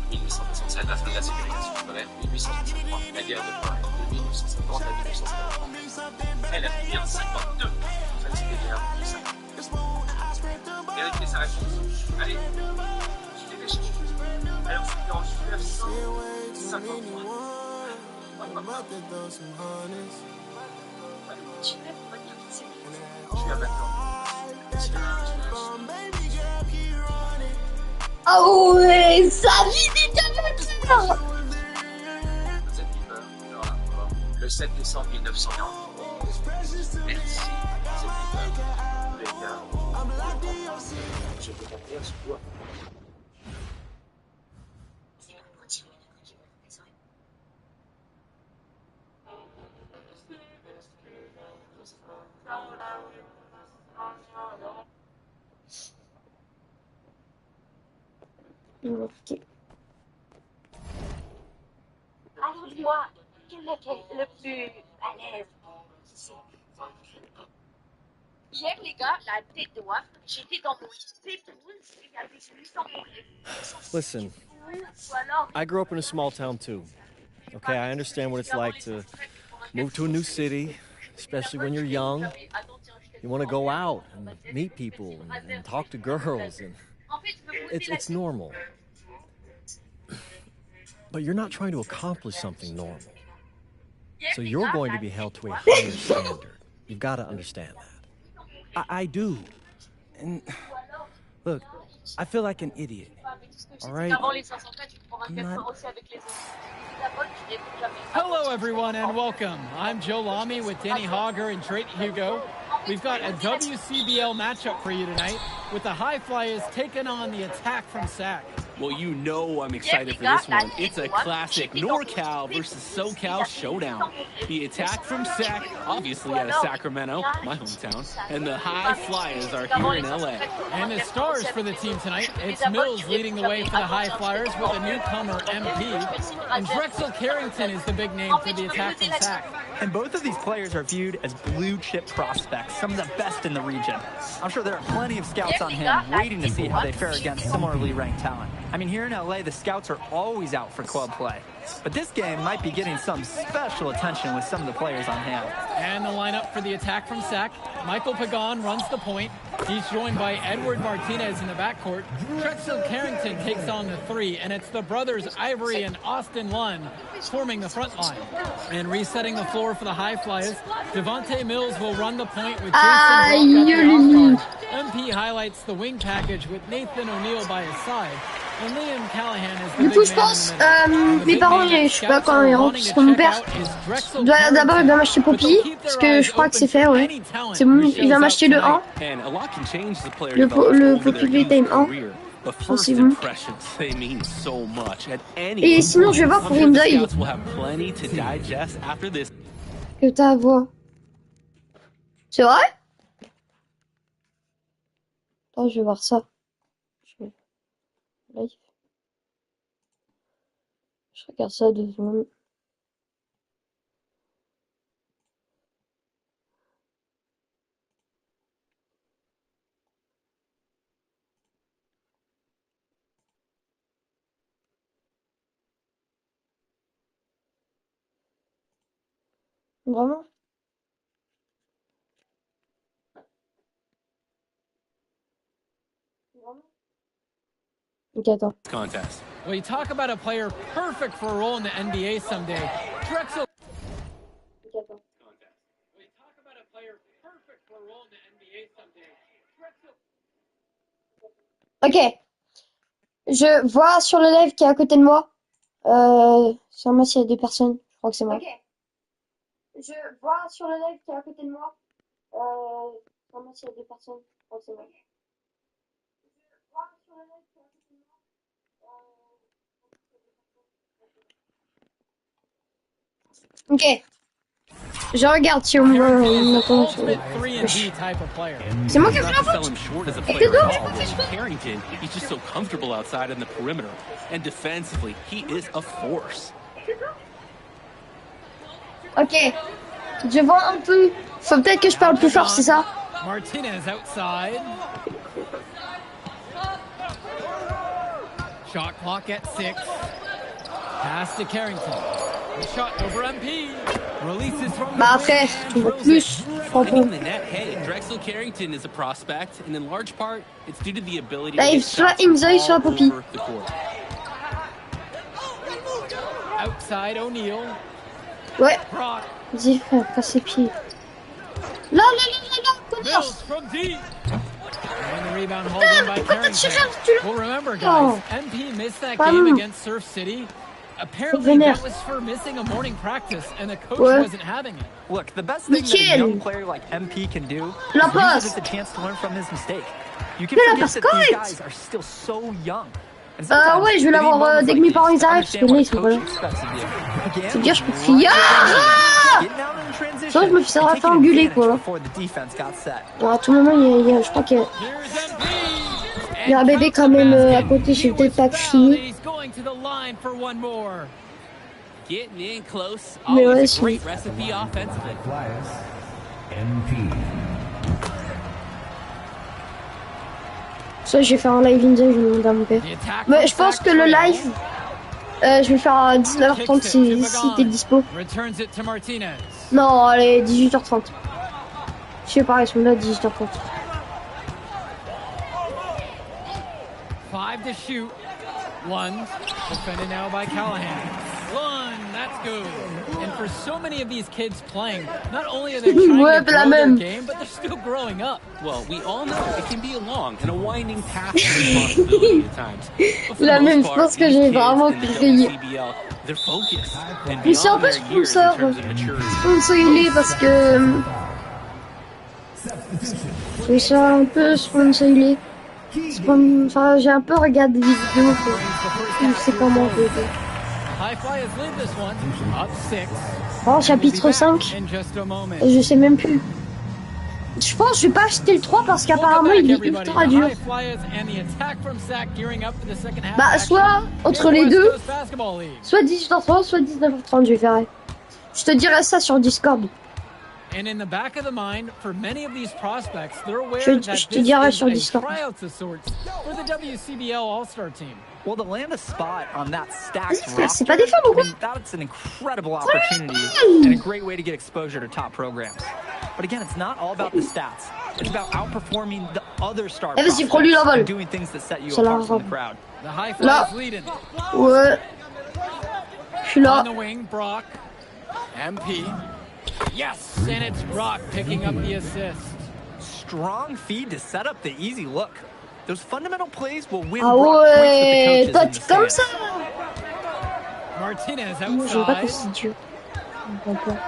1867, la fin de la ségrégation scolaire, 1863, la guerre de Corée, de 1850 à 1950. Elle a fini en 52. En fait, c'était bien avant ça. Vérifiez sa réponse. Allez, je l'ai déjà. Alors, c'était en 1953. Tu as maintenant. Ah ouais, ça vit des gamins. Le 7 décembre 1940. Merci, les gars. Je peux compter sur toi. Ok. Alors dis-moi, quel est le plus à l'aise? Hier, les gars, la tête de waffle, j'étais dans mon lycée, il y avait 800 Listen, I grew up in a small town too. Okay, I understand what it's like to move to a new city, especially when you're young. You want to go out and meet people and talk to girls, and it's normal. But you're not trying to accomplish something normal. So you're going to be held to a higher standard. You've got to understand that. I do. And look, I feel like an idiot. All right? Hello, everyone, and welcome. I'm Joe Lamy with Danny Hogger and Drake Hugo. We've got a WCBL matchup for you tonight with the High Flyers taking on the Attack from Sac. Well, you know I'm excited for this one. It's a classic NorCal versus SoCal showdown. The Attack from Sac, obviously out of Sacramento, my hometown, and the High Flyers are here in LA. And the stars for the team tonight, it's Mills leading the way for the High Flyers with a newcomer MP, and Drexel Carrington is the big name for the Attack from Sac. And both of these players are viewed as blue-chip prospects, some of the best in the region. I'm sure there are plenty of scouts on him waiting to see how they fare against similarly ranked talent. I mean, here in LA, the scouts are always out for club play. But this game might be getting some special attention with some of the players on hand. And the lineup for the Attack from Sac. Michael Pagan runs the point. He's joined by Edward Martinez in the backcourt. Drexel Carrington takes on the three, and it's the brothers Ivory and Austin Lunn forming the front line. And resetting the floor for the High Flyers, Devontae Mills will run the point with Jason Brock at the off-guard. MP highlights the wing package with Nathan O'Neill by his side. And Liam Callahan is the du coup, je pense, mes parents, je sais pas quand ils rentrent, parce que mon père doit d'abord m'acheter Poppy, parce que je crois que c'est fait, ouais. C'est bon, il va m'acheter le 1. Le Poppy Playtime 1. C'est bon. Et sinon, je vais voir pour Rimdeuil. Que ta voix. C'est vrai? Attends, je vais voir ça. Live. Je regarde ça 2 secondes. Vraiment? Okay, attends. Contest. Well, you talk about a player perfect for a role in the NBA someday. Drexel. Okay, attends. Well, you talk about a player perfect for a role in the NBA someday. Drexel. Ok. Je vois sur le live qui est à côté de moi. Sur moi s'il y a 2 personnes. Je crois que c'est moi. Ok. Je vois sur le live qui est à côté de moi. Sur moi s'il y a 2 personnes. Je crois que c'est moi. Ok. Je regarde si on m'entend sur le... C'est moi qui ai fait la faute. C'est toi qui as fait Carrington, he's just so comfortable outside on the perimeter. And defensively, he is a force. Ok. Je vois un peu. Faut peut-être que je parle plus fort, c'est ça? Martinez outside. Shot clock at 6. Pass to Carrington. The shot over MP. Releases from the Bah frère, tu veux plus. Finding the net, hey, Drexel Carrington is a prospect, and in large part, it's due to the ability to Là, get soit shots from Inzoi, soit all Poppy. over the court. Outside O'Neal. Ouais, Brock. vas-y frère, passe ses pieds. Là, connard. Mills from deep. And the rebound hauled in by Pourquoi t'as Carrington. tiré dessus? Well, remember, guys, Oh. MP missed that Pardon. game against Surf City. Apparently, Vénère. that was for missing a morning practice, and the coach Ouais. wasn't having it. Look, the best thing that a Nickel. young player like MP can do La is use passe. it as a chance to learn from his mistake. You can Mais la forget passe that these correcte. guys are still so young. And Ouais, je vais l'avoir dès que mes parents ils arrivent, parce que là ils sont pas là. C'est bien, je peux crier. Sinon, je me serais fait engueuler quoi. Bon, à tout moment, je crois qu'il y a un bébé quand même à côté, je vais peut-être pas crier. Getting in close, Mais ouais, always a c'est- great recipe offensively. Soit je vais faire un live Inzoi, je vais demander à mon père. Mais je pense que le live, je vais le faire à 19h30 si t'es dispo. Returns it to Martinez. Non, allez, 18h30. Je sais pas, ils sont là 18h30. 5 to shoot. One. Defended now by Callahan. One. That's good. And for so many of these kids playing, not only are they trying Ouais, to la grow their même. game, but they're still growing up. Well, we all know it can be a long and a winding path to responsibility at times. But for La the même, most je part, pense que these j'ai kids vraiment in the crié. WCBL, they're focused and Mais c'est un beyond peu their years in sponsor. terms of maturity. Sponsorisé parce que. Je suis un peu sponsorisé. Enfin, j'ai un peu regardé des vidéos pour. Je sais comment. High Flyers lead this one. Up 6. Oh, chapitre 5. In just a moment. Je sais même plus. Je pense que je vais pas acheter le 3 parce qu'apparemment il est ultra dur. Bah, soit entre les deux, soit 18h30, soit 19h30, je vais faire. Je te dirai ça sur Discord. And in the back of the mind, for many of these prospects, they're aware Je that te this dirai is sur a Discord. tryout of sorts for the WCBL All-Star team. Well, to land a spot on that stacked Frère, c'est roster, pas des femmes ou quoi? I mean, that's an incredible opportunity and a great way to get exposure to top programs. But again, it's not all about the stats. It's about outperforming the other star Eh, vas-y, prends-lui prospects l'envol. and doing things that set you Ça la apart from the robe. crowd. The High Là. Flyers leading. Ouais. Je suis là. On the wing, Brock. MP. Yes, and it's Brock picking up the assist. Strong feed to set up the easy look. Those fundamental plays will win Ah Brock ouais, points toi with t'es the comme coaches ça. Martinez Moi, je veux pas que outside. c'est dur. Je comprends pas.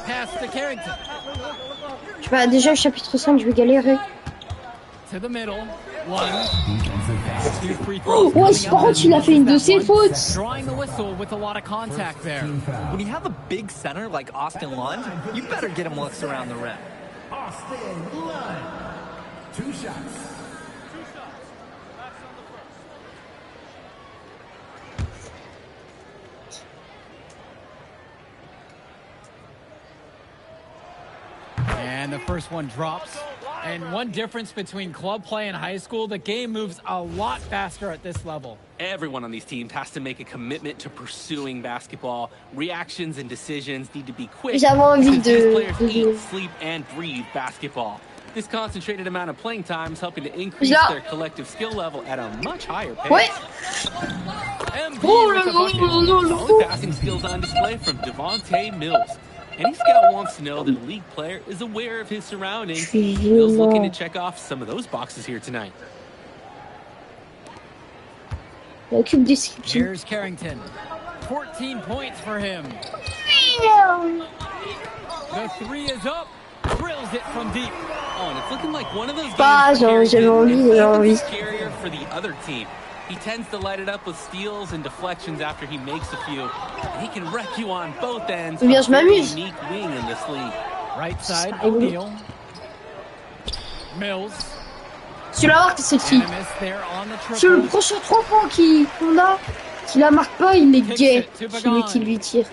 Pass to Carrington. Je vais déjà au chapitre 5, je vais galérer. To the middle. One. Two free Oh, throws ouais, coming c'est up. par contre, il a fait une de ses fautes. Drawing the whistle with a lot of contact there. When you have a big center like Austin Lund, you better get him looks around the rim. Austin Lund. 2 shots. And the first one drops. And one difference between club play and high school, the game moves a lot faster at this level. Everyone on these teams has to make a commitment to pursuing basketball. Reactions and decisions need to be quick. J'avais envie Since these de players eat, sleep, and breathe basketball. This concentrated amount of playing time is helping to increase Là. their collective skill level at a much higher pace. Ouais. MP Oh with là the là bucket. là là là. Solid passing skills on display from Devontae Mills. Any scout wants to know that a league player is aware of his surroundings. Mills looking to check off some of those boxes here tonight. La cube description. Here's Carrington. 14 points for him. The three is up. Drills it from deep. Oh, and it's looking like one of those games Bah, for j'avais Carrington envie, that's j'avais envie. scarier for the other team. He tends to light it up with steals and deflections after he makes a few. He can wreck you on both ends. Eh bien, A je very m'amuse. unique wing in this league. Right side, Ça rigole. O'Neal. Mills. Tu vas voir que c'est le And fille. a miss there on the Sur le triple. prochain 3 points qu'on a, qui la marque pas, il est gay. Celui qui lui tire.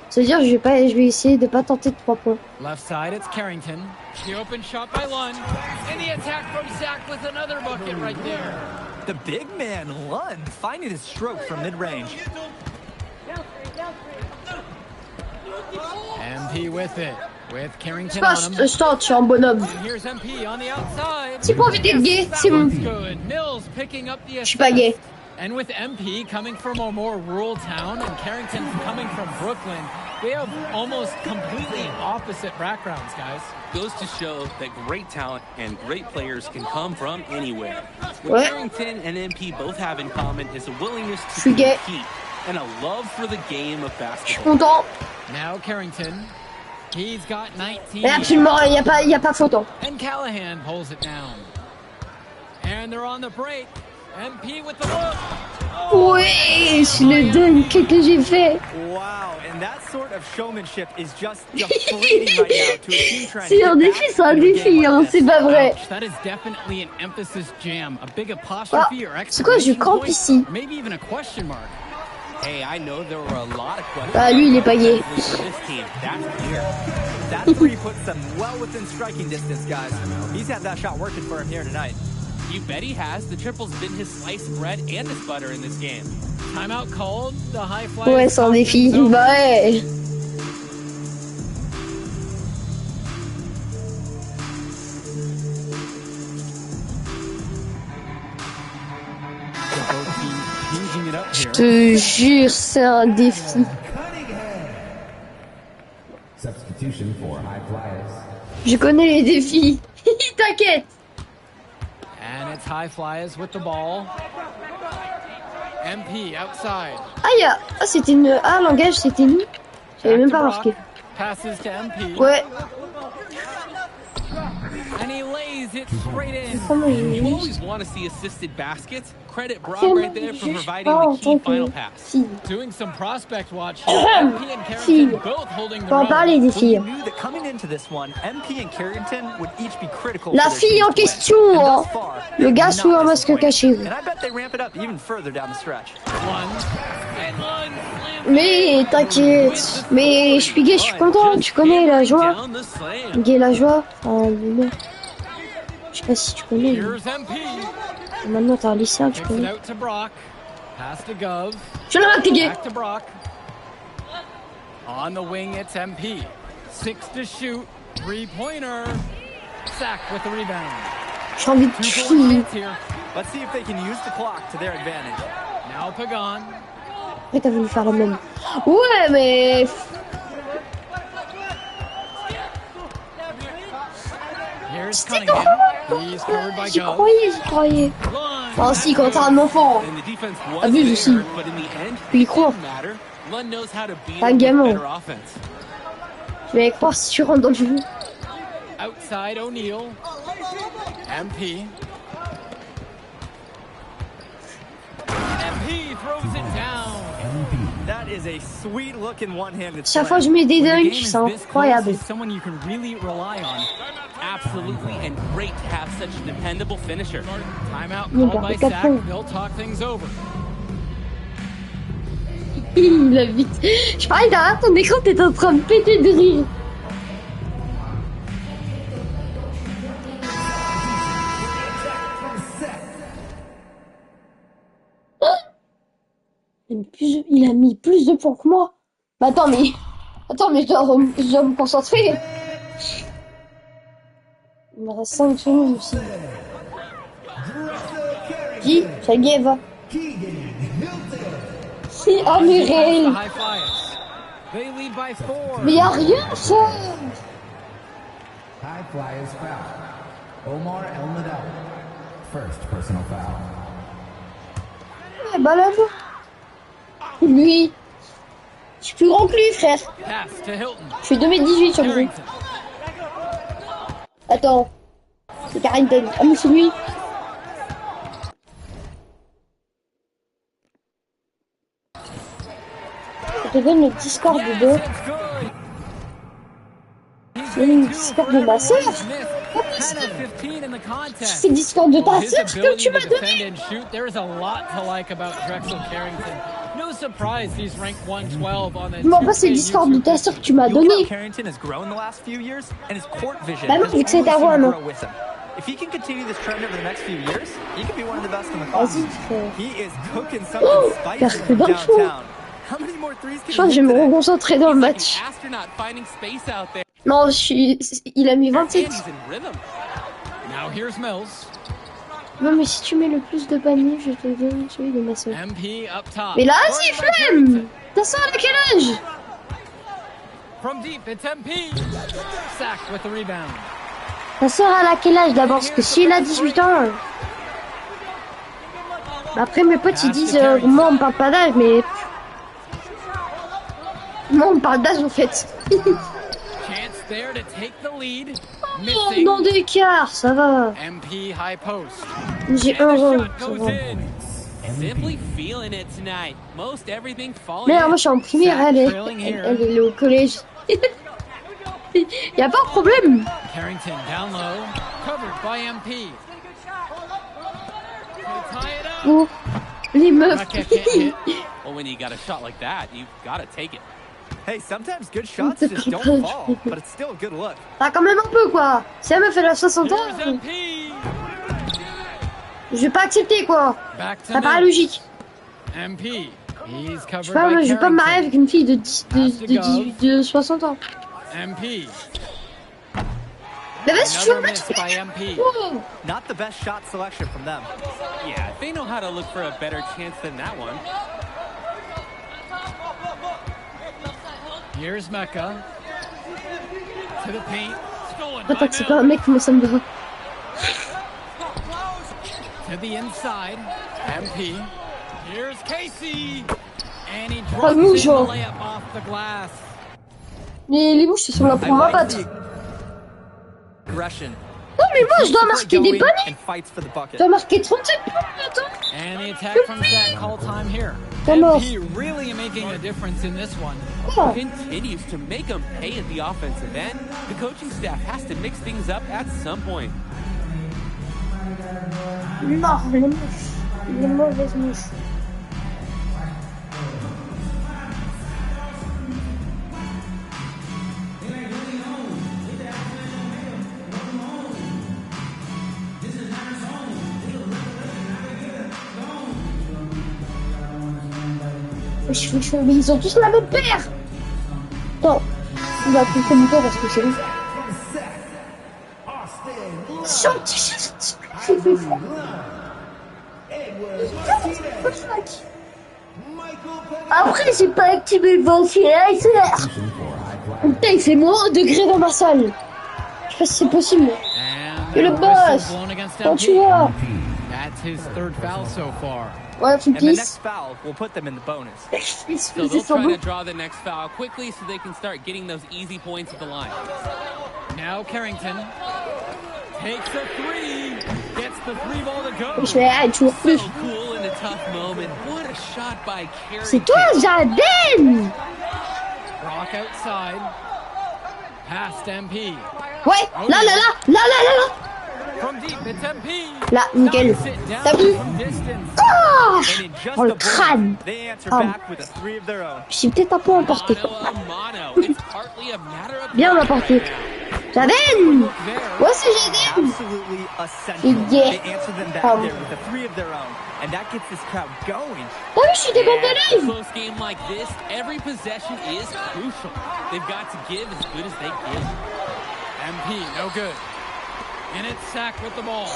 C'est-à-dire, je vais essayer de pas tenter de 3 points. Left side, it's Carrington. The open shot by Lund. And the attack from Zach with another bucket right there. The big man, Lund, finding his stroke from mid-range. MP with it. With Carrington Je passe, je tente, je suis un bonhomme. Here's MP on the outside. C'est pas envie d'être gay, c'est bon. Good. Mills picking up the Je suis pas gay. And with MP coming from a more rural town and Carrington coming from Brooklyn, they have almost completely opposite backgrounds, guys. Goes to show that great talent and great players can come from anywhere. What Ouais. Carrington and MP both have in common is a willingness Je to suis gay. compete and a love for the game of Je suis basketball. content. Now Carrington, he's got 19. Mais absolument, il y a pas photo. And Callahan pulls it down. And they're on the break. MP with the look. Oui, c'est le dunk que j'ai fait. Wow, and that sort of showmanship is just deflating right now to a team trying to C'est get un back défi, c'est un into a défi, game hein, like c'est this. pas vrai. Ouch, that is definitely an emphasis jam. A big Ah, apostrophe or c'est quoi, je exclamation campe point, ici. or maybe even a question mark. Hey, I know there were a lot of questions. Bah lui, il est pas gay. For this team, that's clear. That three puts them well within striking distance, guys. He's had that shot working for him here tonight. You bet he has. The triple's been his sliced bread and his butter in this game. Timeout called. The high fly. Ouais, c'est un défi. Bah ouais. Je te jure, c'est un défi. Substitution for high flyers. Je connais les défis. T'inquiète. And it's high flyers with the ball. MP outside. C'était une... Ah, langage, c'était nous. J'avais même pas marqué. Passes to MP. Ouais. And he lays it straight in. Comment You j'ai... always want to see assisted baskets. Credit Brock Tellement right there for juste providing pas en the key tant final que pass. fille. Doing some prospect watch here. MP and Fille. Carrington both holding the Faut en parler des We filles. knew that coming into this one, MP and Carrington would each be critical. La for their fille teams en to win. question, And hein. thus far, Le gars not sous un masque disappointed. caché. And I bet they ramp it up even further down the stretch. One. And Lund slam. Mais t'inquiète. Mais je suis gay, je suis content. Tu connais la joie. Down the slam. Gay la joie. Enfin, je sais pas si tu connais. Mais Here's MP. maintenant t'es un lycéen, tu Kicks it connais. out to Brock. Pass to Gov. Je le vois, t'es gay. Back to Brock. On the wing, it's MP. 6 to shoot. 3-pointer. Sack with the rebound. J'ai envie de 2 chier. points here. Let's see if they can use the clock to their advantage. Now Pagan. Après t'as voulu faire la même. Ouais, mais... Here's C'était Cunningham. drôle. He's covered by J'y Gov. croyais, j'y croyais. Lund. Enfin si, quand t'as un enfant. And the defense Abuse was aussi. there, but in the end, Tu y it crois. didn't matter. Lund knows how to beat Un him with gamin. better offense. Tu vas y croire si tu rentres dans le jeu. Outside O'Neal. MP. MP throws it down. That is a sweet looking one-handed Chaque slam. fois que je mets des When the game dunks, is c'est this incroyable. close, he's someone you can really rely on. Absolutely, and great to have such a dependable finisher. Timeout Il called by garde 4 Sack. points. They'll talk things over. Il a vite. Je parlais derrière ton écran, t'étais en train de péter de rire. Il a mis plus de points que moi. Bah attends, mais je dois me concentrer. Il me reste 5 secondes aussi. Qui? Ça guette, va. C'est un mais The réel. High Flyers. They lead by 4. Mais y'a rien, ça. High flyers foul. Omar El Nadal. First personal foul. Ouais, bah là, lui. Je suis plus grand que lui, frère. Pass to Hilton. Je fais 2m18 sur le jeu. Carrington. Attends. C'est Carrington. Ah, mais c'est lui. Je te donne le Discord de Yes, it's good. He's C'est le made two Discord for de ma sœur. Edward Smith. 10 of 15 in the contest. C'est le Discord de Well, ta his sœur que ability tu to m'as donné. defend and shoot, there's a lot to like about Drexel Carrington. No surprise he's ranked 112 on the Je m'en passe, c'est le 2K Discord de ta sœur que tu m'as You look how donné. Carrington has grown the last few years, and his court vision Bah non, has vu que c'est only ta seemed voix, to non. grow with him. If he can continue this trend over the next few years, he could be one of the best in the Vas-y, class. frère. He is cooking Oh, something spicy parce que from dans le fond, downtown. How many more threes je can pense que he je vais hit me today? reconcentrer dans le He's like match. an astronaut finding space out there. Non, il a mis And 27. he's in rhythm. Now here's Mills. Non, mais si tu mets le plus de paniers, je te donne celui de ma soeur. MP up top. Mais là, Guarded c'est by flemme. Carrington. T'as ça à quel âge? From deep, it's MP. Sack with the rebound. Ta soeur à quel âge d'abord? Parce que si elle a 18 ans. Après, mes potes ils disent moi on parle pas d'âge, mais. Moi on parle d'âge en fait. Chance there to take the lead. Oh, Missing. dans d'écart, ça va. MP high post. J'ai And un the rang, shot ça goes va. in. Simply feeling it tonight. Most everything falling Mais in. alors, moi je suis en primaire, Sack elle est, trailing here. elle est au collège. Y a pas de problème. Carrington down low. Covered by MP. To tie it up. Oh, les meufs. Raquette can't hit. Well, when you got a shot like that, you've got to take it. Hey, sometimes good shots just don't fall, but it's still a good look. Ah, quand même un peu quoi. Si elle me fait la 60 ans, Here's MP. je vais pas accepter quoi. Back to Ça paraît Mills. logique. MP. He's Je covered sais pas, by moi, je vais pas me marier avec Carrington. une fille de 18, de 60 ans. MP. Mais vas-y, tu veux Another le match? miss by MP. Oh. Not the best shot selection from them. Yeah, they know how to look for a better chance than that one. Here's Mecca. To the paint. Stolen Attends, by c'est pas un Mills. mec, moi ça me va. To the inside. MP. Here's Casey. And he Oh, drops in mouche, the oh. layup off the glass. Les mouches, ce sont là pour m'abattre. Aggression. Non, mais moi, je dois Keeps the marquer play des going paniers. and fights for the Je bucket. dois marquer 37 points, attends. And the attack from Sack call time here. Vamos. MP really making a difference in this one. Oh. Continues to make them pay at the offensive end. The coaching staff has to mix things up at some point. Non, les mouches. Les mauvaises mouches. Mais ils ont tous la même paire. Attends, on va appeler comme parce que c'est lui. Après, j'ai pas activé le ventilateur. Putain, il fait moins 1 degré dans ma salle. Je sais pas si c'est possible. And Et le the whistle boss, blown against quand tu MP. vois. That's his third foul so far. Ouais, tu And the pisses. next foul will put them in the bonus. So they'll try to draw the next foul quickly so they can start getting those easy points at the line. Now Carrington takes a three. Gets the three ball to go. Je vais toujours So plus. cool in a tough moment. What a shot by C'est Carrington. toi, Jaden. Rock outside. Past MP. Ouais, là. From deep, it's MP. Là, nickel. Knocks it down T'as vu? from distance. Ah, And in just oh, le a crâne. blink, they answer Ah. back with a three of their own. Je suis peut-être un peu emporté. Mano a mano. It's partly a matter of Bien pride emporté. right now. Jaden. There. Ouais, c'est Jaden. Absolutely essential. Yeah. They answer them back Um. there with a three of their own. And that gets this crowd going. Oh oui, je suis des bandes In a d'élèves. close game like this, every possession is crucial. They've got to give as good as they give. MP, no good. And it's Sack with the ball.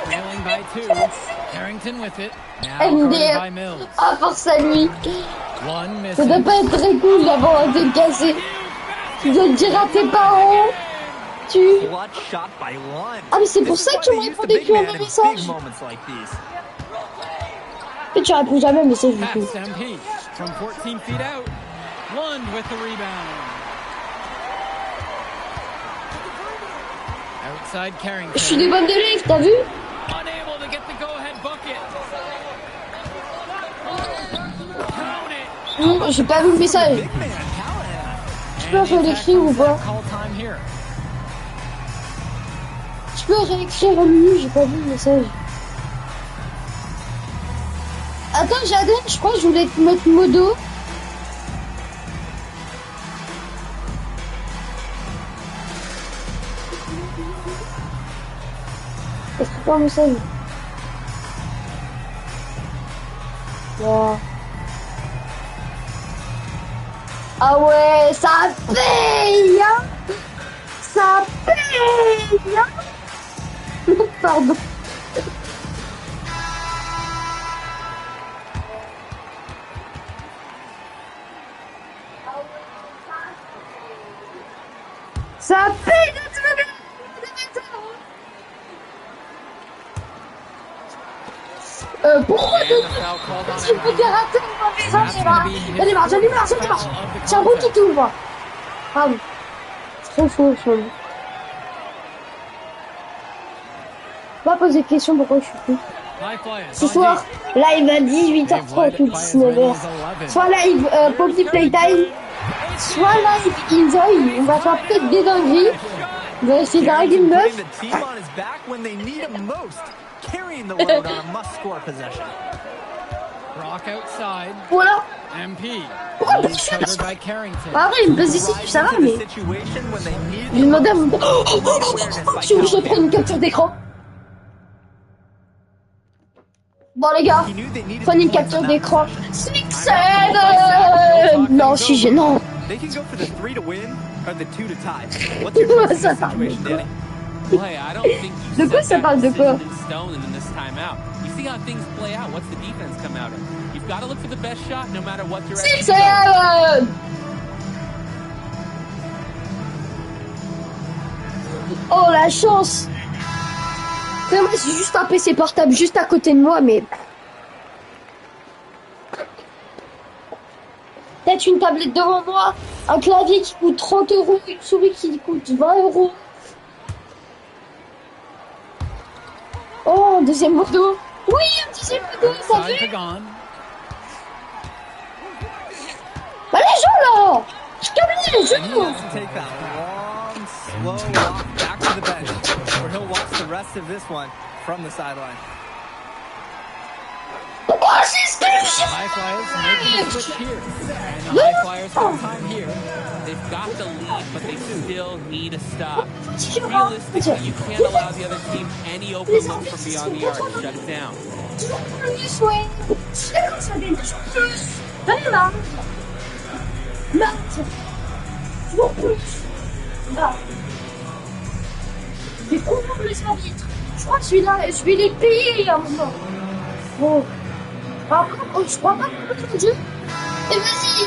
Trailing by 2. Carrington with it. Now guarded by Mills. Ah, force à lui. One Ça doit missing. pas être très cool d'avoir un tête cassé. Tu dois le dire à tes parents. Tu... Clutch shot by Lund. Ah, mais c'est pour This ça is que tu why me they use the répondais big plus à man mes in messages. big moments like these. Et tu réponds jamais à mes messages du coup. Pass MP from 14 feet out. Lund with the rebound. Outside Carrington. Je suis des bandes d'élèves, t'as vu? Unable to get the go-ahead bucket. Count it. J'ai pas vu le message. Big man, Callahan. Je peux réécrire ou pas? Call time here. Je peux réécrire à Lulu, j'ai pas vu le message. Attends, Jaden, je crois que je voulais te mettre modo. Non, mais ça y est. Wow. Ah ouais, ça paye, hein. Ça paye, hein. Pardon. Ça paye de te lever. Pourquoi tu peux te rater mon visage là? J'en ai marre. C'est un gros qui tout, moi. Ah oui. Trop chaud. Pas poser de questions pourquoi je suis plus. Ce soir, live à 18h30 ou 19h. Soit live Poppy Playtime, soit live Enjoy. On va faire peut-être des dingueries. On va essayer d'un game neuf. Carrying the load on a must-score possession. Rock outside. Voilà. MP. Pourquoi tu fais ça? Après, il me pose ici, ça va, mais... Je demandais à mon... Je prends une capture d'écran. Bon, les gars, prenez une capture d'écran. Non, je suis gênant. Ça parle de quoi? De quoi ça parle de quoi? Oh la chance! Moi c'est juste un PC portable juste à côté de moi, mais peut-être une tablette devant moi, un clavier qui coûte 30 €, une souris qui coûte 20 €. Oh, un deuxième Bordeaux. Oui, un deuxième Bordeaux, ça fait. Bah les gens là, je calme les gens. Oh, c'est ce que je High Flyers making a switch here. And the High Flyers have time here. They've got the lead, but they still need a stop. Realistically, you can't allow the other team any open look from beyond the arc to shut it down. J'ai trop pour les arbitres. Je crois que celui-là, je vais les payer à un moment. Bon. Après, je crois pas que mon Dieu. Et vas-y.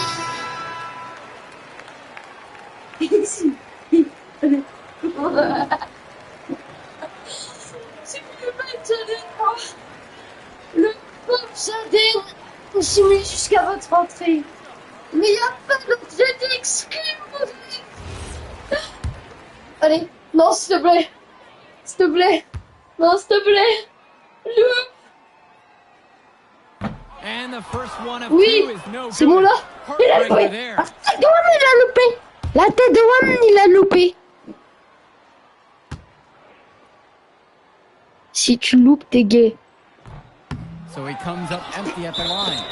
C'est plus maintenant. Le pauvre Jaden, on s'y met jusqu'à votre entrée. Mais il n'y a pas d'objet d'exclus. Allez, non, s'il te plaît. S'il te plaît. Non, s'il te plaît. Oui, c'est bon là. Il a loupé. La tête de Wam, il a loupé. La tête de Wam, il a loupé. Si tu loupes, t'es gay. So he comes up empty at the line,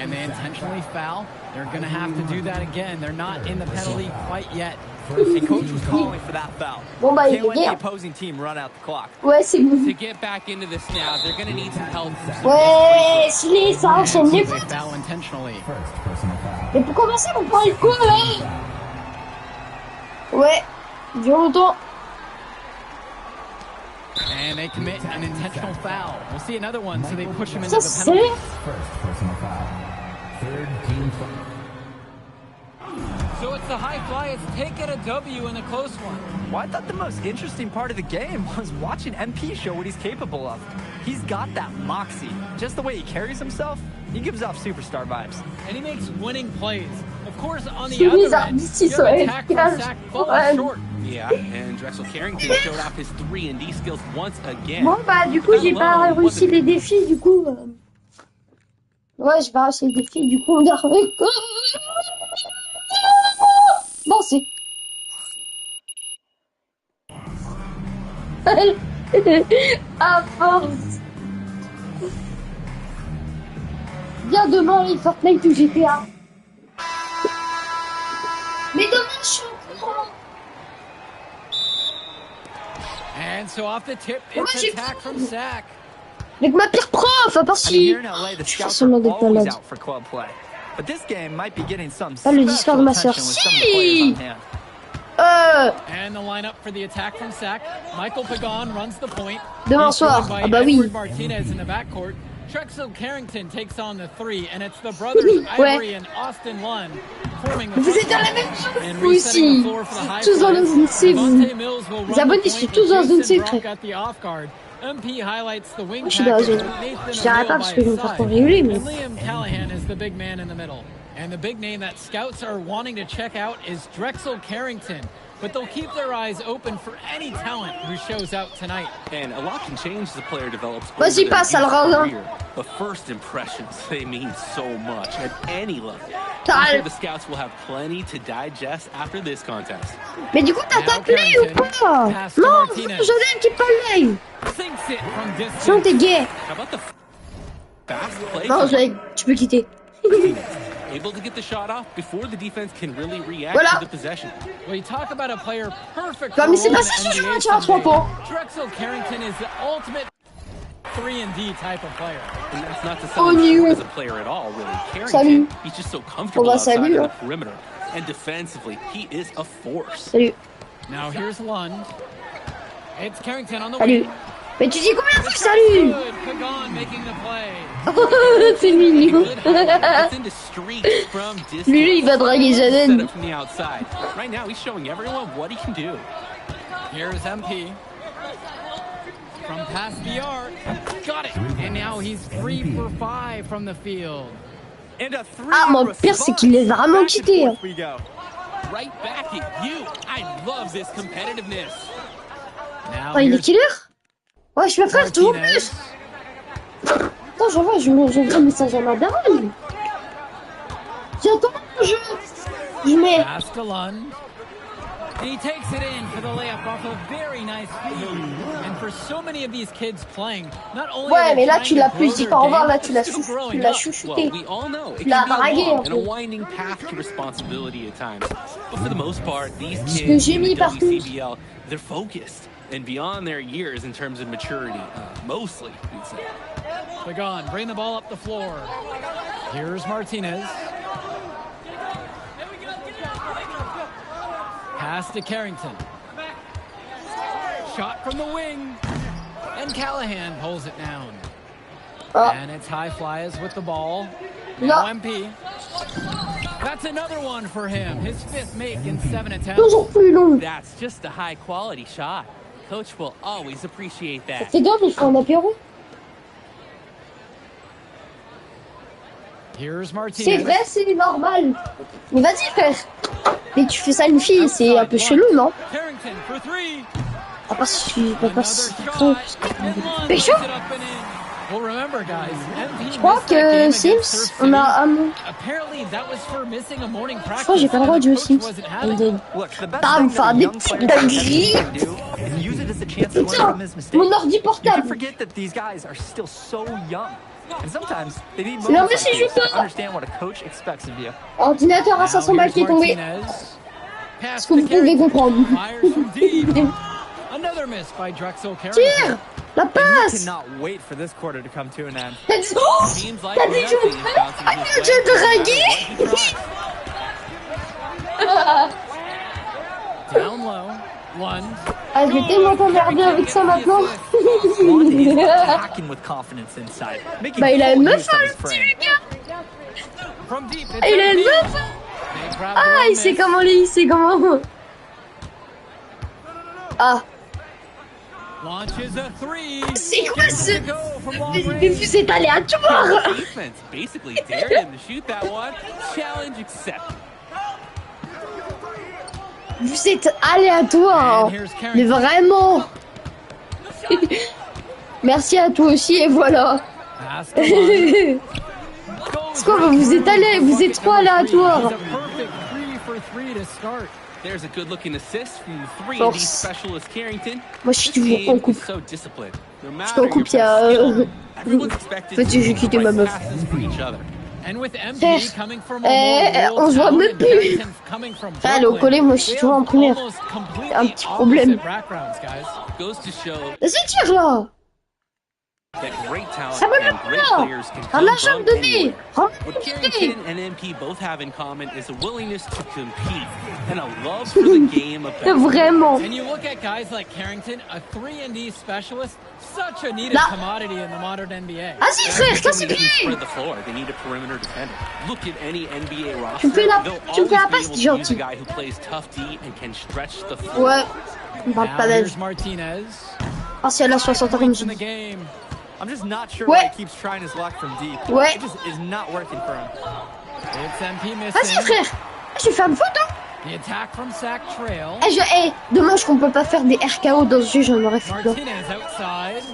and they intentionally foul. They're going to have to do that again. They're not in the penalty quite yet. The coach was calling for that foul. Bon bah, Can't il let est the gay. opposing team run out the clock. Ouais, c'est bon. To get back into this now, they're going to need some help. Ouais, Slay, ça enchaîne les They fautes. foul intentionally. Mais pour commencer, vous parlez de quoi là? Ouais, dure longtemps. And they commit an intentional foul. We'll see another one, so they push him into Ça the c'est. penalty. So it's the High Flyers taking a W in a close one. Well, I thought the most interesting part of the game was watching MP show what he's capable of. He's got that moxie. Just the way he carries himself, he gives off superstar vibes. And he makes winning plays. Of course, on the other end, your attack from Sac falls short. Yeah, and Drexel Carrington showed off his 3-and-D skills once again. Bon bah du coup j'ai pas réussi les défis du coup. Ouais j'ai pas réussi les défis du coup on a bon c'est. À force. Bien demain les Fortnite ou GTA. Mais demain je suis au courant. And so off the tip, Moi, it's j'ai attack from Sack. Avec ma pire prof, à part I mean, si... here in LA, the Je fais scouts semblant are d'être always malade. out for club play. But this game might be getting some Ah, le special Discord de ma sœur. attention with some of the players Si on hand. And the lineup for the attack from Sack. Michael Pagan runs the point. Demain He's soir. joined by Ah bah oui. Edward Martinez in the backcourt. Trexel Carrington takes on the 3, and it's the brothers Ouais. Ivory and Austin Lund forming the Vous front êtes dans la court. même chose, And vous resetting aussi. the floor for the high Tous dans la flyers. zone secrète. Devontae Mills will Les run abonnés the sont point tous with dans la zone Jason secrète. Brock at the off guard. MP highlights the wing Moi, je suis dans la package zone. with Nathan Je dirais O'Neill pas parce by que je vais his me faire side. trop rigoler, mais... And Liam Callahan is the big man in the middle. And the big name that scouts are wanting to check out is Drexel Carrington. But they'll keep their eyes open for any talent who shows out tonight. And a lot can change as the player develops over Vas-y, their passe, youth Alrada. career. But first impressions, they mean so much at any level. T'as- I'm sure the scouts will have plenty to digest after this contest. Mais du coup, t'as ta play ou pas? Non, j'en ai un qui play. Sinks it from distance. Sinon, t'es gay. How about the fast play? Non, tu peux quitter. Able to get the shot off before the defense can really react Voilà. to the possession. Well, you talk about a player perfect Bah, for mais a c'est role pas in ça the qui joue NBA un tir à 3 someday. points. Drexel Carrington is the ultimate 3-and-D type of player. And that's not to say Oh, he's you. short as a player at all, really. Salut. Carrington, he's just so comfortable bah, outside salut, in hein. the perimeter. And defensively, he is a force. Salut. Now here's Lund. It's Carrington on the Salut. wing. Mais tu dis combien de fois salut? Good. Pagan making the play. C'est mignon. Good highlight. Gets into streaks from distance. Lui, il va draguer Set Jaden. up from the outside. Right now, he's showing everyone what he can do. Here's MP. From past the arc. Got it. And now he's 3 for 5 from the field. And a three Ah, mon pire, c'est qu'il les a vraiment quittés. Hein. we go. Right back at you. I love this competitiveness. Now Oh, il est here's quelle heure? Ouais, je me frère, toujours plus. Attends, j'envoie un message à ma daronne. J'attends mon jeu. Je mets... pass to Lund. And he takes it in for the layup off a very nice feed. And for so many of these kids playing, not only Ouais, are they mais là, trying tu to l'as grow plus dit their pas au revoir, game, là, tu l'as they're still growing chouchouté. Well, we all know it Tu l'as can be a dragué, long en and a fait. winding path to responsibility at times. But for the most part, these Ce que kids j'ai in mis the par contre. WCBL, they're focused and beyond their years in terms of maturity, mostly, we'd say. Pagan, bring the ball up the floor. Here's Martinez. Pass to Carrington. Shot from the wing. And Callahan pulls it down. Oh. And it's High Flyers with the ball. Now Non. MP. That's another one for him. His 5th make in 7 attempts. Toujours plus long. That's just a high quality shot. Coach will always appreciate that. Fais gaffe, il faut un apéro. Here's C'est Martinez. vrai, c'est normal. Mais vas-y, frère. Mais tu fais ça à une fille, c'est un peu chelou, non? Carrington for 3. À part si tu peux pas se Another trop. shot. And Lund Pécho? puts it up and in. Well, remember, guys, MP Je crois missed that game que against Sims, Surf on a City. un nom. Apparently, that was for missing a morning Je practice. crois que j'ai pas le droit de jouer and the Sims. coach wasn't having it. Look, the best Bam, thing faire that a des young petites player like dingueries. Evan can do is use it as a chance to learn Putain, from his mistakes. mon ordi You can portable. forget that these guys are still so young. And sometimes they need C'est moments normal si like je this joue to pas. understand what a coach expects of you. Ordinateur à Now 500 balles qui est here's tombé. Martinez. Pass Ce que to vous pouvez Carrington. comprendre. Fires from deep. Another miss by Drexel Carrington. Tire! La And you passe! cannot wait for this quarter to come to an end. T'as dit... Oh! Seems like T'as dit que nothing je is bouncing Ah, his tu way, as dragué? no matter what he tries. Down low. Lund. Ah, je vais tellement t'emmerder avec ça maintenant. Lund is attacking with confidence inside, making Bah, il a une full meuf, use of hein, his le petit frame. Lucas! From deep. Ah, il a une meuf! They grab Ah, the il sait miss. comment il sait comment. Ah, Launches a 3. c'est quoi ce... To go from long Mais range. vous êtes aléatoire! Defense basically dared him to shoot that one. Challenge accepted. Vous êtes aléatoire! And here's Mais Carrington. vraiment! Merci à toi aussi, et voilà! Pass to Lund. C'est quoi, vous êtes allé, vous êtes trop aléatoire! He's a perfect 3 for 3 to start. There's a good looking assist from the 3 Force. D specialist Carrington. Moi, je suis This toujours en team couple. is so disciplined. No Je matter suis en your couple, best il y a... skill, everyone's expected Petit, j'ai to quitté make ma right meuf. passes for each other. And with MP Frère, coming from a more on se voit rural même town, plus. Carrington coming from Allez, au Brooklyn, collège, moi je suis they toujours en have première. almost completely Un petit problème. opposite backgrounds, guys. Goes to show Vas-y, tire là. that great talent Ça va même and great pas. players can Rends come la jambe from de anywhere. nez. Rends What la jambe de nez. Carrington and MP both have in common is a willingness to compete and a love for the game of basketball. Vraiment. And you look at guys like Carrington, a 3-and-D specialist, such a needed Là. commodity in the modern NBA. Vas-y, frère, They casse don't les need to pieds. spread the floor. They need a perimeter defender. Look at any NBA roster. Tu me fais la They'll passe, always be able t'es to use gentil. a guy who plays tough D and can stretch the floor. Ouais. On parle Now pas here's d'âge. Martinez. Ah, c'est à la 60 ans comme Points je in the dis. game. I'm just not sure Ouais. why he keeps trying his luck from deep. Ouais. It just is not working for him. It's MP Vas-y, missing. frère. Je vais faire une photo. The attack from Sac Trail. Dommage qu'on peut pas faire des RKO dans ce jeu, j'en aurais fait plein. Martinez outside.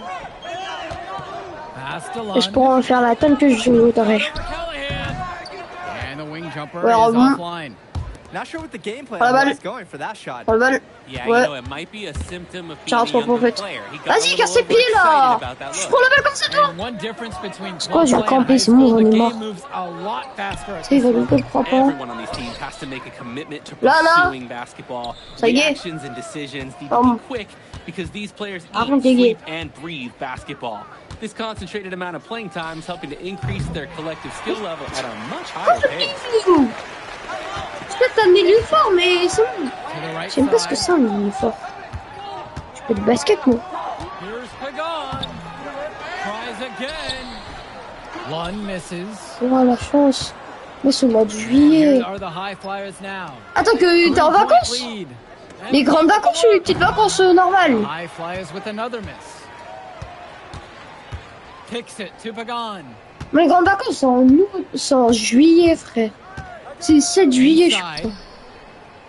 Pass to Et je Lund. pourrais en faire la tonne que je voudrais. Callahan. And the wing jumper Ouais, is rebond. offline. Not sure what the game plan Prends la balle. was going for that shot. Prends le ball. Yeah, Ouais. you know, it might be a symptom of Tiens, being a trop younger fait. player. He got a Vas-y, little casse tes pieds là. overexcited about that Je look. prends la balle comme ça, toi. And one difference between C'est quoi, je vais play and camper, high c'est bon, school, j'en the ai marre. game moves a lot faster at Ça, il this va level. lui que le prend pas. Everyone on these teams has to make a commitment to Là, là. pursuing basketball. Ça y est. Reactions and decisions need to Pardon. be quick because these players Arrête eat, de sleep, gueuler. and breathe basketball. This concentrated amount of playing time is helping to increase their collective skill level at a much higher pace. Peut-être un uniforme, mais c'est bon. To the right J'aime pas ce que side. c'est un uniforme. Je fais du basket, moi. Here's Pagan. Tries again. Lund misses. Oh, la chance. Mais c'est au mois de Here juillet. are the high flyers now. Attends, que t'es en Three-point vacances? lead. Les grandes vacances ou les petites vacances normales? High flyers with another miss. Kicks it to Pagan. Les grandes vacances, c'est en août, c'est en juillet, frère. C'est le 7 juillet, je Inside. crois.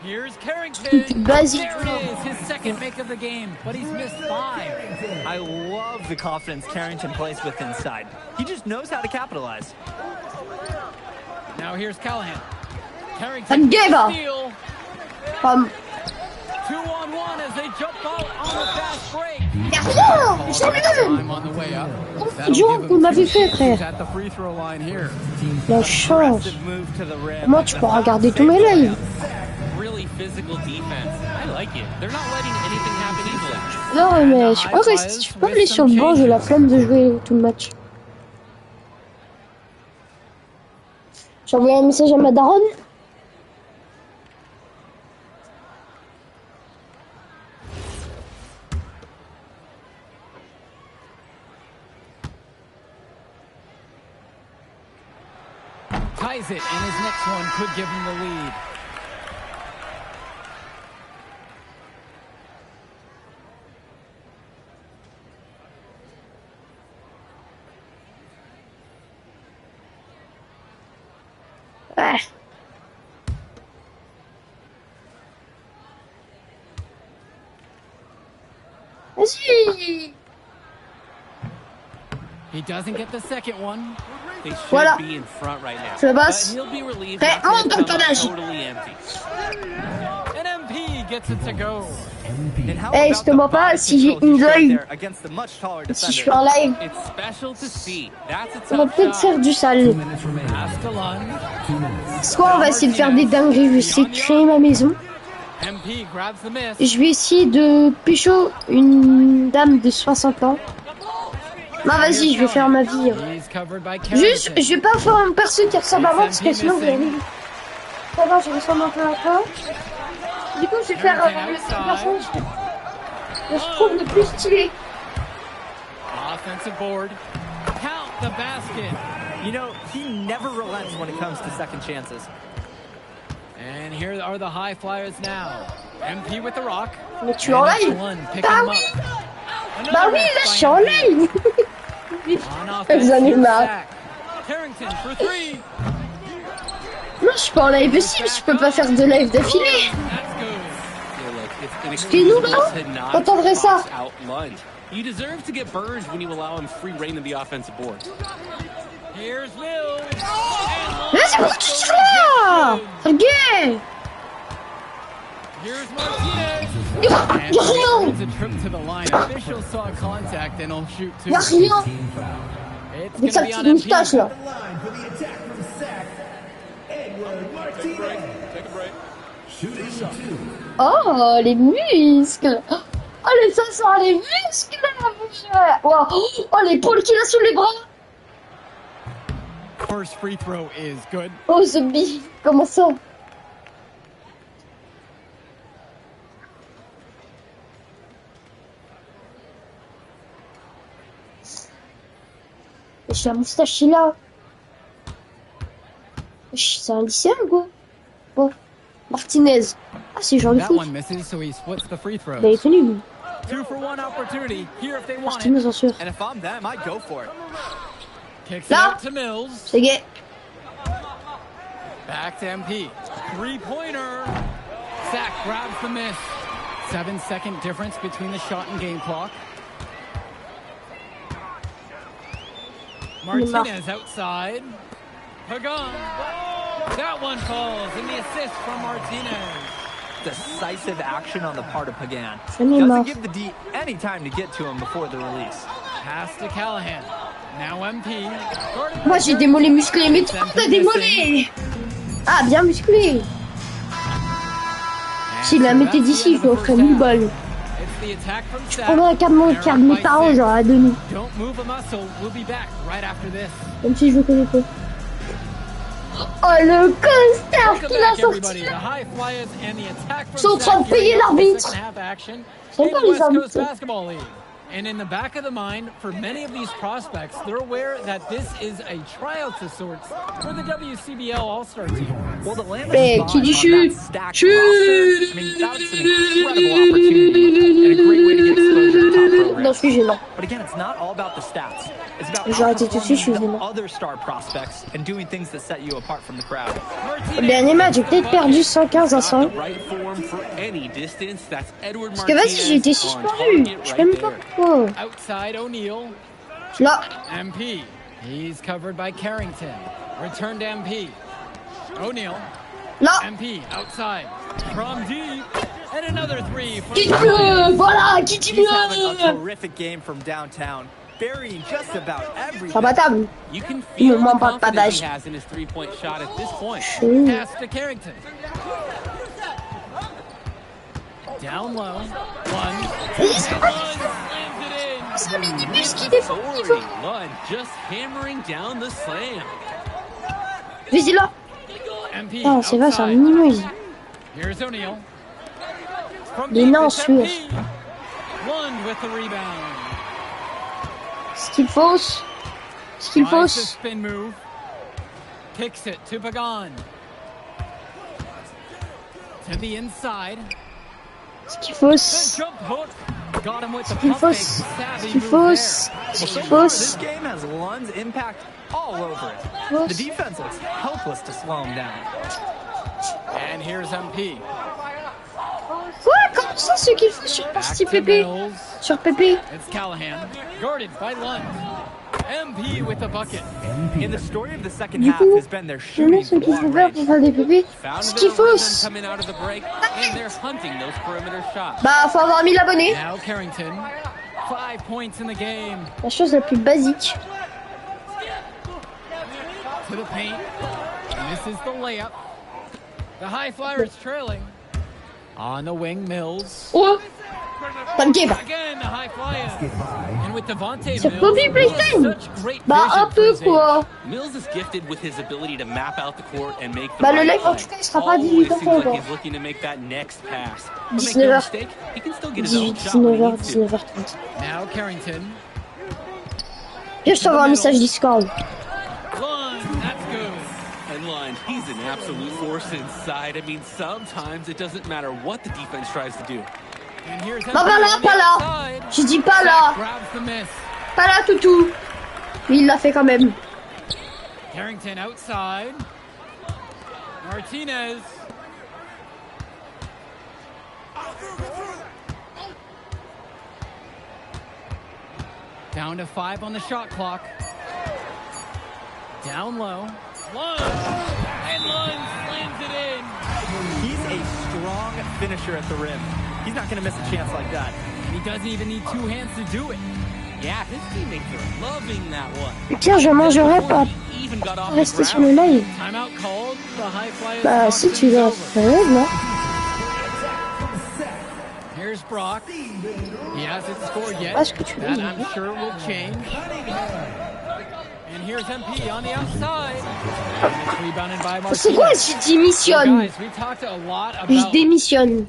Here's Truc Carrington. basique. There it is, his second make of the game, but he's missed 5. I love the confidence Carrington plays with inside. He just knows how to capitalize. Now here's Callahan. And Carrington gave up. steal. 2-on-1 as they jump out on the fast break. Y'a rien! Jamais! Time on the way up. Quel jour qu'on m'avait fait, frère? At the free throw line here. La chance. Aggressive move to the rim. Moi, tu peux regarder tous mes lives. Really physical defense. I like it. They're not letting anything happen easily. Non, mais je peux aller sur le banc, j'ai la flemme de jouer tout le match. J'ai envoyé un message à ma daronne. Ties it, and his next one could give him the lead. Ouais. Vas-y. He doesn't get the second one. They should Voilà. be in front right now. Je le passe. But he'll be relieved Prêt, not to monte, come panache. out totally empty. And MP gets it to go. And how Hey, about je te the mens pas, body si j'ai control he une showed gueule, there against the much taller si je defender? fais un live, It's special to see. That's a on va tough peut-être shot. faire du sale. Minutes remaining. Pass to Lund. Soit on va essayer de faire des dingueries, je vais essayer de créer ma maison. MP grabs the miss. Je vais essayer de pécho une dame de 60 ans. Non, vas-y, je vais faire ma vie. He's covered by Juste, Carrington. je vais pas faire une personne qui ressemble à moi parce que sinon vous allez. Ça va, je ressemble un peu à toi. Du coup, je vais faire une personne que je trouve le plus stylé. Offensive board. Count the basket. You know, he never relents when it comes to second chances. And here are the high flyers now. MP with the rock. Mais tu es en And it's live? Lund picking Bah him oui! up. Bah oui, là, je suis en live! On offense, J'en ai here's marre. Sack. Carrington for 3. Non, je suis pas en live aussi, parce que je peux pas faire de live d'affilée. That's good. Yeah, look, it's Excuse-nous, inexcusable là? to not T'entendrais ça? box out Lund. You deserve to get burned when you allow him free reign of the offensive board. Here's Will. Mais c'est pour tout ça! Regarde! Here's Martinez. Y'a And rien! it's a trip to the line. Officials saw contact and will shoot two. Y'a rien! It's Avec going sa to be petite on MP. moustache là. The line for the attack from Sac, Edward Martinez. Take a break. Shooting 2. Oh, les muscles. Oh, les ça les muscles là. Wow. Oh, l'épaule qu'il a sous les bras. First free throw is good. Oh, ce bif. Comment ça? Wesh, la moustache est là. Wesh, c'est un lycéen, quoi. Bon. Martinez. Ah, c'est genre de That foot. one misses, so he splits the free throws. Bah, il est tenu, lui. 2 for 1 opportunity here if they want Martinez, it. bien sûr. And if I'm them, I'd go for it. Kicks it Là. out to Mills. C'est gay. Back to MP. Three-pointer. Sack grabs the miss. 7-second difference between the shot and game clock. Martinez outside. Pagan. That one falls, and the assist from Martinez. Decisive action on the part of Pagan. J'en ai marre. Doesn't give the D any time to get to him before the release. Pass to Callahan. Now MP. Moi, j'ai démolé musclé. Mais toi, t'as démolé. Ah, bien musclé. S'il la mettait d'ici, je lui offrais 1000 balles. It's the attack from Je Sack. prendrais la carte de mes parents, genre à donner. Don't move a muscle. We'll be back right after this. Même si je le connais pas. Oh, le costard Welcome qu'il a back, sorti everybody. The là. High Flyers and the attack Ils sont en from train de Sack payer gearing up for l'arbitre. second half action Ils sont in pas the les West Coast arbitres. Basketball League. And in the back of the mind, for many of these prospects, they're aware that this is a tryout of sorts for the WCBL All-Star team. Well, the land Hey, qui dit chut? Chut. I mean, that's an incredible opportunity and a great way to get exposure to top programs. Non, je suis gênant. But again, it's not all about the stats. It's about J'ai arrêté tout de suite, je suis outperforming gênant. the other star prospects and doing things that set you apart from the crowd. Le dernier match, j'ai peut-être perdu 115 à 100. Right form for any distance. That's Edward Parce que vas-y, j'ai été Martinez on suspendu. target Je sais right même pas there. pourquoi. Outside O'Neal. Là. MP. He's covered by Carrington. Return to MP. O'Neal. Là. MP outside. From deep. And another three. from Qui bleu. Voilà, qui dit He's having a bleu. terrific game from downtown, burying just about everything. Imbattable. You can Il me feel the manque pas de confidence he padage. has in his three-point shot at this point. Chou. Pass to Carrington. Down low. One. Slams it in. Ça met des bus qui défendent. Authority. Lund just hammering down the slam. Vas-y là. MP Ah, c'est vrai, c'est un outside. mini-muse. Here's O'Neal. From Mais deep, non, it's sûr. MP. Lund with the rebound. Ce qu'il fausse. Ce qu'il Tries the fausse. spin move. Kicks it to Pagan. To the inside. Ce qu'il The fausse. jump hook. Got him with the Ce qu'il pump fake. fausse. Ce Savvy qu'il move fausse. there. Ce qu'il This fausse. game has Lund's impact all over it. Fausse. The defense looks helpless to slow him down. And here's MP. Quoi? Comment ça, ce qu'il faut sur Back Parti to Pépé? Mills. Sur Pépé? It's Callahan. Guarded by Lund. MP with the bucket. In the story of the second Du half coup, has been their le mec, shooting ce qu'il long faut faire range. pour faire des Pépés, Found ce a qu'il bit of rhythm fausse. coming out of the break, and they're hunting those perimeter shots. Bah, faut avoir 1000 abonnés. Now Carrington. 5 points in the game. La chose la plus basique. To the paint. And this is the layup. The High Flyers trailing. On the wing, Mills. Oh! Pas de game. Again, the High Flyers. And with Devontae Sur Mills, Bobby he has Blackton. such great Bah, vision un for peu his age. quoi. Mills is gifted with his ability to map out the court and make the Bah, le right live, en play. tout cas, il sera pas Always 18 h seems like encore. he's looking to make that next pass. But make 19 no h. mistake, he can still get his own 18, shot when he 19h, needs to. 19h30. Now Carrington. Viens, je t'envoie un message Discord. Lund, that's good. And Lund, he's an absolute force inside. I mean, sometimes it doesn't matter what the defense tries to do. And here's Non, pas là, on the pas là. outside. J'ai dit pas Sack là. grabs the miss. Pas là, toutou. Mais il l'a fait quand même. Carrington outside. Martinez. Down to 5 on the shot clock. Down low. Lund. And Lund slams it in. He's a strong finisher at the rim. He's not going to miss a chance like that. And he doesn't even need 2 hands to do it. Pierre, je mangerai pas. Rester sur le live. Bah, si tu dois faire, non? Here's Brock. He hasn't scored yet. Parce que tu That I'm sure will change. And here's MP on the outside. It's rebounded by Martinez. C'est quoi si je démissionne? Guys, we talked a lot Je about démissionne.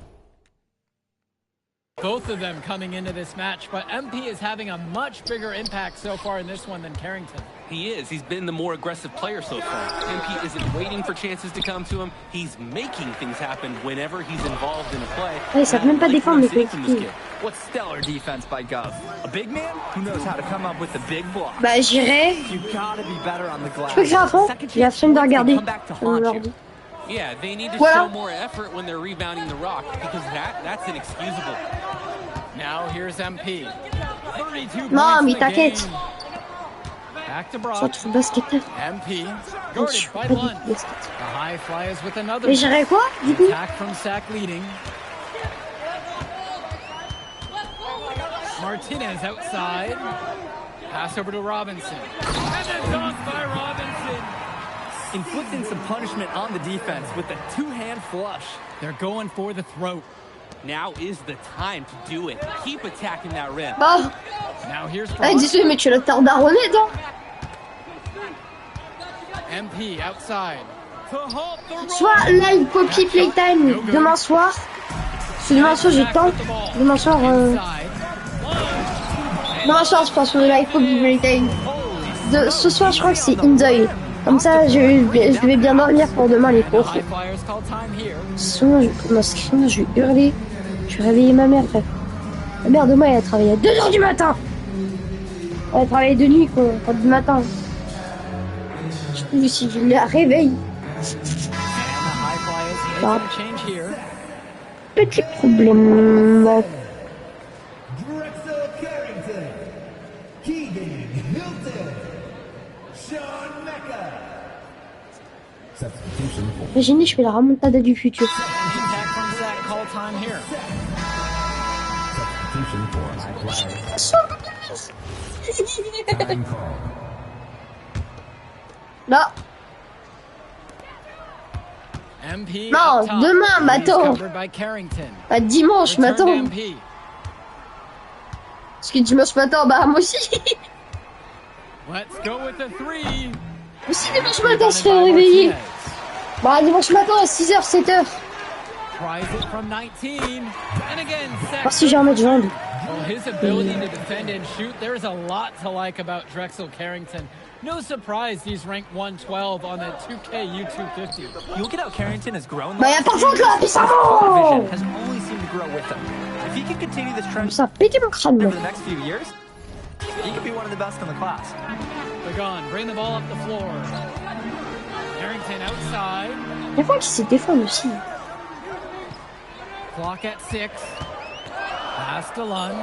both of them coming into this match, but MP is having a much bigger impact so far in this one than Carrington. He is. He's been the more aggressive player so far. MP isn't waiting for chances to come to him. He's making things happen whenever he's involved in a play. Ouais, ça peut même pas défendre les coéquipiers. What stellar defense by Gov. A big man who knows how to come up with the big block. Bah, j'irai. You gotta be better on the glass. Je peux faire à fond. J'ai la flemme de regarder. Yeah, they need to Voilà. show more effort when they're rebounding the rock because that's inexcusable. Now here's MP. 32 Non, points mais in the t'inquiète. game. Back to Soit Brock. tu fais basketteur. MP Je guarded suis by pas du Lund. tout basket. The high flyers with another. Et j'irai quoi, du coup? Attack from Sack leading. Martinez outside. Pass over to Robinson. And then dunked by Robinson. Inflicting some punishment on the defense with the two-hand flush. They're going for the throat. Now is the time to do it. Keep attacking that rim. Bah, Now here's ah, Brock. désolé, mais tu l'as tardaronné, toi. MP outside. To halt the Soit live copy playtime demain soir. Parce que demain soir, j'ai le temps. Demain soir, demain soir, je pense sur le live copy playtime. Ce soir, je crois que c'est Enjoy. Comme ça, je vais bien dormir pour demain les profs. high flyers call time here. Sinon, je vais m'inscrire, je vais hurler. Je vais réveiller ma mère, frère. Ma mère, demain, elle a travaillé à 2h du matin. Elle a travaillé de nuit, quoi, pas du matin. Du coup, si je la réveille, And the high flyers Ah. make some change here. petit problème. Drexel Carrington, Keegan Hilton, Sean Mecca. Substitution for Imaginez, je fais la remontada du futur. Attack from Zach call time here. substitution for high flyers. Time call. Là, MP non, up top. demain, He's m'attends. covered by Carrington. Bah, dimanche, Return m'attends. to MP. Parce que dimanche matin, bah, moi aussi. Let's go with the three. Moi aussi, dimanche matin, se fait réveiller. Bah, dimanche matin à 6h, 7h. Tries it from 19. And again, Voir si j'ai un match jambes. Well, his ability to defend and shoot, there's a lot to like about Drexel Carrington. No surprise he's ranked 112 on the 2K YouTube 50. You look at how Carrington has grown. Bah, y'a pas de faute là, puissant. Vision has only seemed to grow with him. If he can continue this trend Ça a pété mon crâne, over là. the next few years, he could be one of the best in the class. Pagan, bring the ball up the floor. Carrington outside. Il y a fois qu'il sait défendre aussi. Clock at 6. Pass to Lund.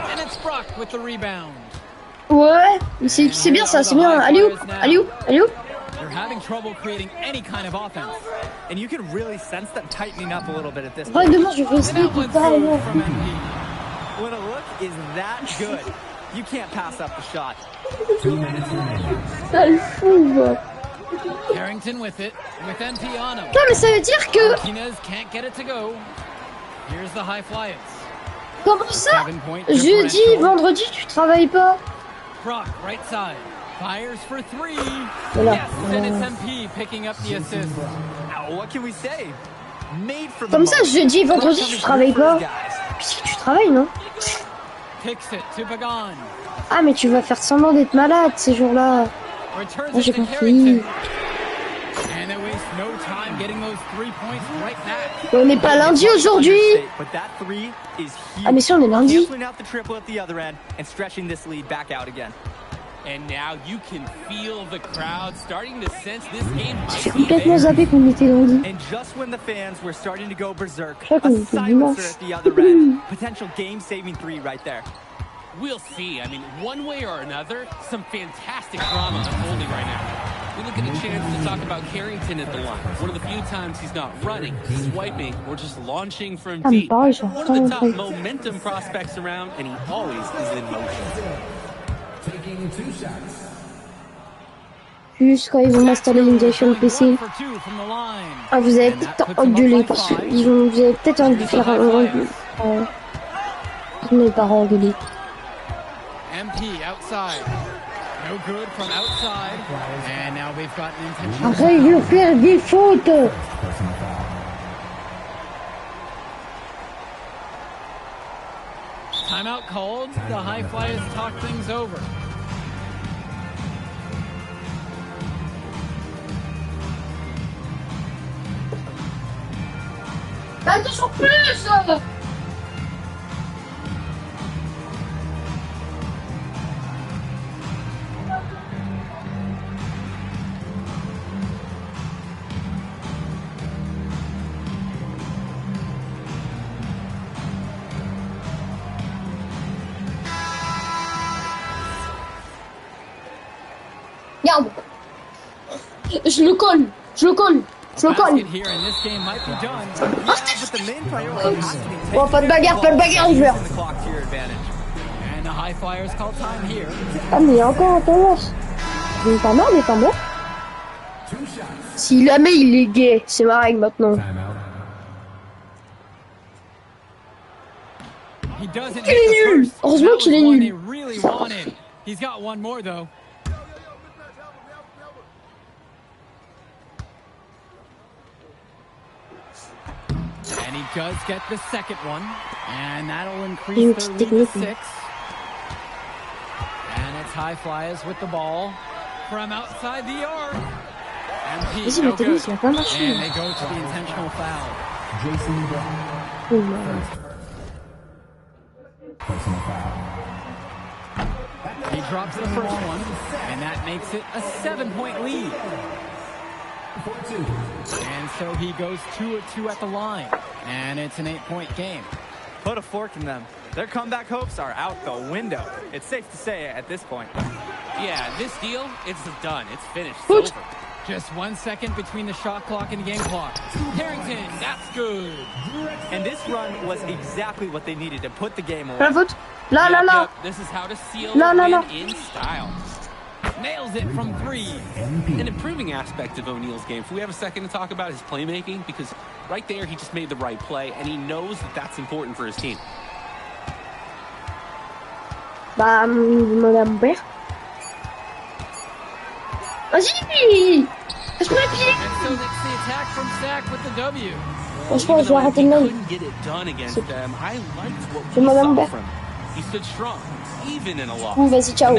And it's Brock with the rebound. Ouais, c'est bien ça, c'est bien. Allez où? Allez où? Allez où? They're having trouble creating any kind of offense. And you can really sense them tightening up a little bit at this Ouais, point. demain, je vais And essayer now de let's pas aller. go from MP. When a look is that good, you can't pass up the shot. 2 minutes remaining. Ça le fout, quoi. Carrington with it, with MP on him. Non, mais ça veut dire que... Martinez can't get it to go. Here's the high flyers. Comment ça? 7 point Jeudi, differential. vendredi, tu travailles pas? Brock, right side. Fires for 3. Voilà. Yes, and it's MP picking up the assist. Now, what can we say? Made for the Comme ça, moment. jeudi, vendredi, tu travailles pas? Guys. Puisque tu travailles, non? Picks it to Pagan. Ah, mais tu vas faire semblant d'être malade ces jours-là. Returns Moi, it j'ai to compris. Carrington. And they waste no time getting those 3 points right back. On n'est pas lundi aujourd'hui. But that three is huge. Ah, mais si, on est lundi. Canceling out the triple at the other end and stretching this lead back out again. And now you can feel the crowd starting to sense this game J'ai might be complètement there. zappé qu'on était lundi. And just when the fans were starting to go berserk, Je crois qu'on a était silencer dimanche. at the other end. Potential game-saving three right there. We'll see. I mean, one way or another, some fantastic drama unfolding right now. We look get a chance to talk about Carrington at the line. One of the few times he's not running, swiping, or just launching from deep. One of the top momentum prospects around, and he always is in motion. Taking 2 shots. Juste quand ils vont m'installer l'injection PC. Ah, vous avez peut-être engueulé parce que vous avez peut-être envie de faire mes parents engueuler. MP outside. No good from outside. And now we've got an intention. Arrête de faire des fautes. Timeout called. The High Flyers talk things over. Attention plus. Regarde. Je le colle. Je le colle. Je le colle. Oh, pas de bagarre, je veux. Ah, mais encore en tendance. Il est pas mal, mais pas mort. Si jamais il est gay, c'est ma règle maintenant. Il est nul. Heureusement qu'il est nul. He's got one more though. And he does get the second one, and that'll increase their lead to 6. And it's High Flyers with the ball from outside the yard. And he no good. And they go to the intentional foul. Jason Brown. Personal foul. He drops the first one, and that makes it a 7-point lead. And so he goes 2-2 at the line, and it's an 8-point game. Put a fork in them. Their comeback hopes are out the window. It's safe to say at this point. Yeah, this deal, it's done. It's finished. It's over. Just 1 second between the shot clock and the game clock. Carrington, that's good. And this run was exactly what they needed to put the game away. La faute. Là. This is how to seal a win in style. Nails it from 3. An improving aspect of O'Neal's game. If we have a second to talk about his playmaking, because right there he just made the right play, and he knows that that's important for his team. Bah, demande à mon père. Vas-y! Lâche-moi le pied! Franchement, je vais arrêter le live. Je demande à mon père. Bon, vas-y, ciao.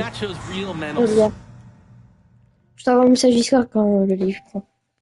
Je t'envoie un message Discord quand le livre prend.